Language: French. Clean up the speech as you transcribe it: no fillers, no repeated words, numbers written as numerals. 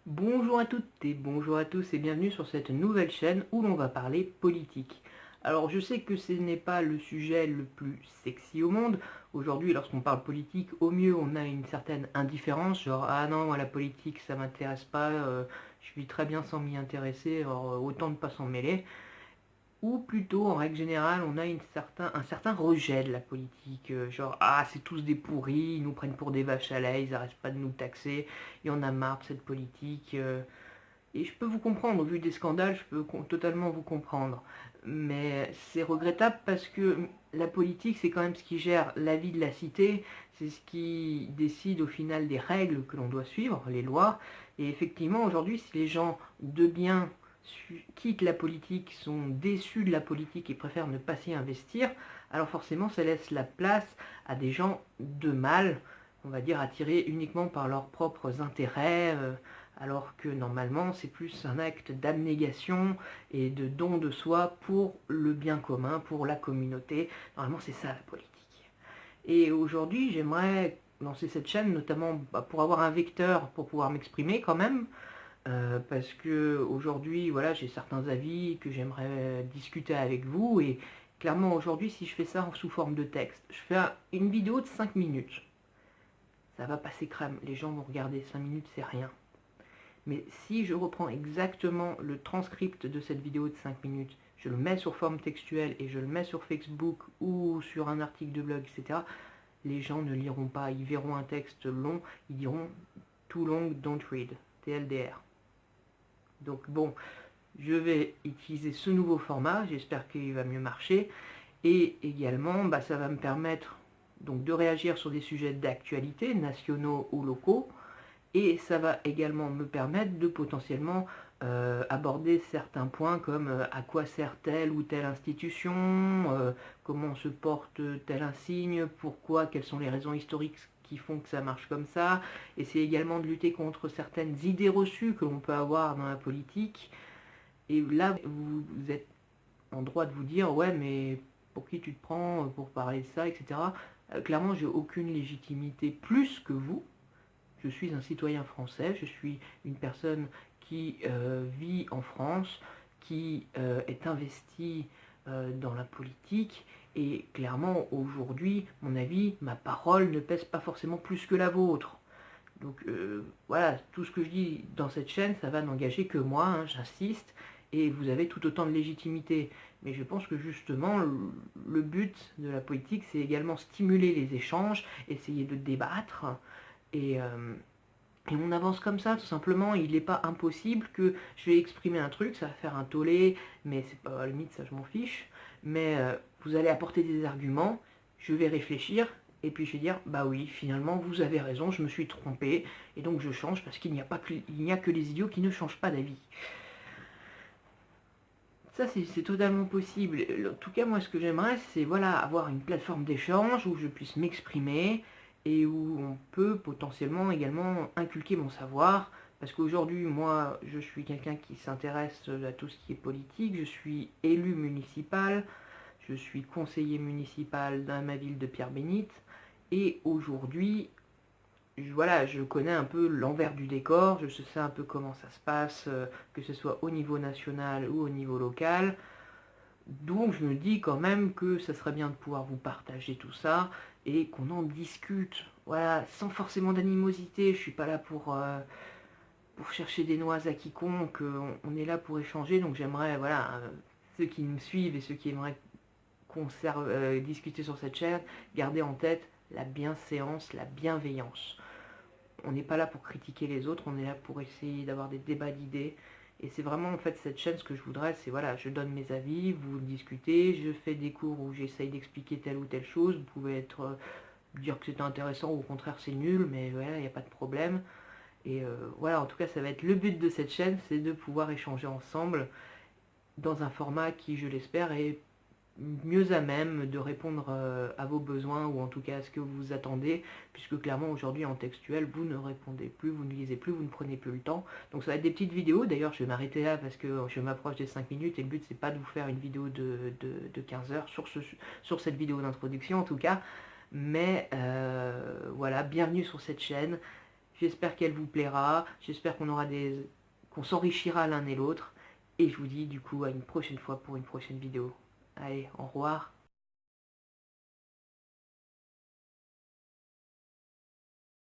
Bonjour à toutes et bonjour à tous et bienvenue sur cette nouvelle chaîne où l'on va parler politique. Alors je sais que ce n'est pas le sujet le plus sexy au monde. Aujourd'hui, lorsqu'on parle politique, au mieux on a une certaine indifférence, genre ah non, moi la politique ça m'intéresse pas, je vis très bien sans m'y intéresser, alors autant ne pas s'en mêler. Ou plutôt, en règle générale, on a un certain rejet de la politique. Genre, ah, c'est tous des pourris, ils nous prennent pour des vaches à lait, ils n'arrêtent pas de nous taxer, et on a marre de cette politique. Et je peux vous comprendre, au vu des scandales, je peux totalement vous comprendre. Mais c'est regrettable parce que la politique, c'est quand même ce qui gère la vie de la cité, c'est ce qui décide au final des règles que l'on doit suivre, les lois. Et effectivement, aujourd'hui, si les gens de bien quittent la politique, sont déçus de la politique et préfèrent ne pas s'y investir, alors forcément, ça laisse la place à des gens de mal, on va dire attirés uniquement par leurs propres intérêts, alors que normalement c'est plus un acte d'abnégation et de don de soi pour le bien commun, pour la communauté. Normalement c'est ça la politique. Et aujourd'hui j'aimerais lancer cette chaîne notamment pour avoir un vecteur pour pouvoir m'exprimer quand même, parce que aujourd'hui voilà, j'ai certains avis que j'aimerais discuter avec vous et clairement aujourd'hui si je fais ça sous forme de texte, je fais une vidéo de 5 minutes. Ça va passer crème, les gens vont regarder 5 minutes, c'est rien. Mais si je reprends exactement le transcript de cette vidéo de 5 minutes, je le mets sur forme textuelle et je le mets sur Facebook ou sur un article de blog, etc., les gens ne liront pas, ils verront un texte long, ils diront too long, don't read, TLDR. Donc bon, je vais utiliser ce nouveau format, j'espère qu'il va mieux marcher, et également ça va me permettre donc de réagir sur des sujets d'actualité, nationaux ou locaux, et ça va également me permettre de potentiellement aborder certains points comme à quoi sert telle ou telle institution, comment se porte tel insigne, pourquoi, quelles sont les raisons historiques qui font que ça marche comme ça. Et c'est également de lutter contre certaines idées reçues que l'on peut avoir dans la politique. Et là, vous êtes en droit de vous dire, ouais, mais pour qui tu te prends pour parler de ça, etc. Clairement, j'ai aucune légitimité plus que vous. Je suis un citoyen français, je suis une personne qui vit en France, qui est investie dans la politique, et clairement aujourd'hui, mon avis, ma parole ne pèse pas forcément plus que la vôtre. Donc voilà, tout ce que je dis dans cette chaîne, ça va n'engager que moi, hein, j'insiste, et vous avez tout autant de légitimité. Mais je pense que justement, le but de la politique, c'est également stimuler les échanges, essayer de débattre, et, euh, et on avance comme ça, tout simplement. Il n'est pas impossible que je vais exprimer un truc, ça va faire un tollé, mais c'est pas à la limite, ça je m'en fiche. Mais vous allez apporter des arguments, je vais réfléchir, et puis je vais dire, bah oui, finalement, vous avez raison, je me suis trompé, et donc je change, parce qu'il n'y a que les idiots qui ne changent pas d'avis. Ça, c'est totalement possible. En tout cas, moi, ce que j'aimerais, c'est voilà, avoir une plateforme d'échange où je puisse m'exprimer et où on peut potentiellement également inculquer mon savoir. Parce qu'aujourd'hui, moi, je suis quelqu'un qui s'intéresse à tout ce qui est politique. Je suis élu municipal, je suis conseiller municipal dans ma ville de Pierre-Bénite. Et aujourd'hui, voilà, je connais un peu l'envers du décor, je sais un peu comment ça se passe, que ce soit au niveau national ou au niveau local. Donc je me dis quand même que ça serait bien de pouvoir vous partager tout ça et qu'on en discute. Voilà, sans forcément d'animosité, je suis pas là pour chercher des noises à quiconque, on est là pour échanger, donc j'aimerais, voilà, ceux qui me suivent et ceux qui aimeraient discuter sur cette chaîne, garder en tête la bienséance, la bienveillance. On n'est pas là pour critiquer les autres, on est là pour essayer d'avoir des débats d'idées. Et c'est vraiment en fait cette chaîne, ce que je voudrais, c'est voilà, je donne mes avis, vous discutez, je fais des cours où j'essaye d'expliquer telle ou telle chose, vous pouvez dire que c'est intéressant ou au contraire c'est nul, mais voilà, il n'y a pas de problème. Et voilà, en tout cas ça va être le but de cette chaîne, c'est de pouvoir échanger ensemble dans un format qui, je l'espère, est mieux à même de répondre à vos besoins ou en tout cas à ce que vous attendez, puisque clairement aujourd'hui en textuel vous ne répondez plus, vous ne lisez plus, vous ne prenez plus le temps. Donc ça va être des petites vidéos, d'ailleurs je vais m'arrêter là parce que je m'approche des 5 minutes et le but c'est pas de vous faire une vidéo de 15 heures sur cette vidéo d'introduction en tout cas, mais voilà, bienvenue sur cette chaîne. J'espère qu'elle vous plaira, j'espère qu'on s'enrichira l'un et l'autre. Et je vous dis du coup à une prochaine fois pour une prochaine vidéo. Allez, au revoir.